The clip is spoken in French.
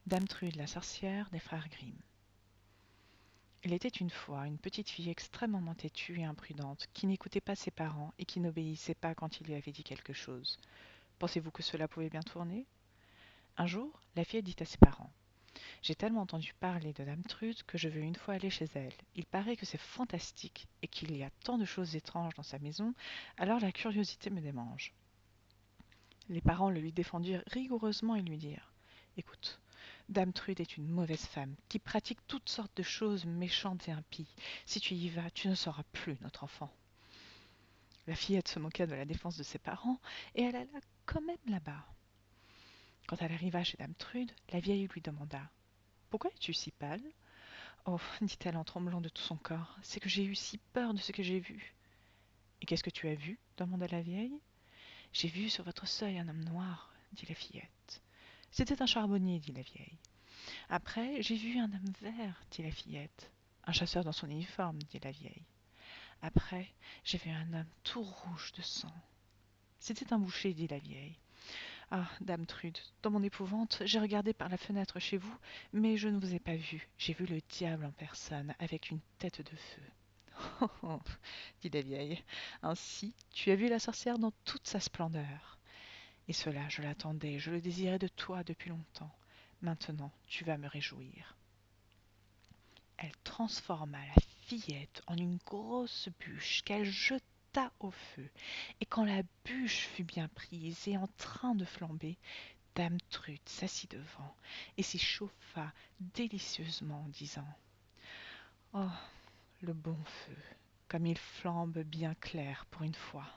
Dame Trude, la sorcière des frères Grimm. Il était une fois une petite fille extrêmement têtue et imprudente, qui n'écoutait pas ses parents et qui n'obéissait pas quand ils lui avaient dit quelque chose. Pensez-vous que cela pouvait bien tourner? Un jour, la fille dit à ses parents: J'ai tellement entendu parler de Dame Trude que je veux une fois aller chez elle. Il paraît que c'est fantastique et qu'il y a tant de choses étranges dans sa maison, alors la curiosité me démange. Les parents le lui défendirent rigoureusement et lui dirent: Écoute, Dame Trude est une mauvaise femme qui pratique toutes sortes de choses méchantes et impies. Si tu y vas, tu ne seras plus notre enfant. La fillette se moqua de la défense de ses parents et elle alla quand même là-bas. Quand elle arriva chez Dame Trude, la vieille lui demanda: Pourquoi es-tu si pâle? Oh, dit-elle en tremblant de tout son corps, c'est que j'ai eu si peur de ce que j'ai vu. Et qu'est-ce que tu as vu? Demanda la vieille. J'ai vu sur votre seuil un homme noir, dit la fillette. C'était un charbonnier, dit la vieille. Après, j'ai vu un homme vert, dit la fillette. Un chasseur dans son uniforme, dit la vieille. Après, j'ai vu un homme tout rouge de sang. C'était un boucher, dit la vieille. Ah, Dame Trude, dans mon épouvante, j'ai regardé par la fenêtre chez vous, mais je ne vous ai pas vu. J'ai vu le diable en personne, avec une tête de feu. Oh, oh, dit la vieille. Ainsi, tu as vu la sorcière dans toute sa splendeur. Et cela, je l'attendais, je le désirais de toi depuis longtemps. Maintenant, tu vas me réjouir. Elle transforma la fillette en une grosse bûche qu'elle jeta au feu, et quand la bûche fut bien prise et en train de flamber, Dame Trude s'assit devant et s'y chauffa délicieusement en disant: Oh, le bon feu, comme il flambe bien clair pour une fois.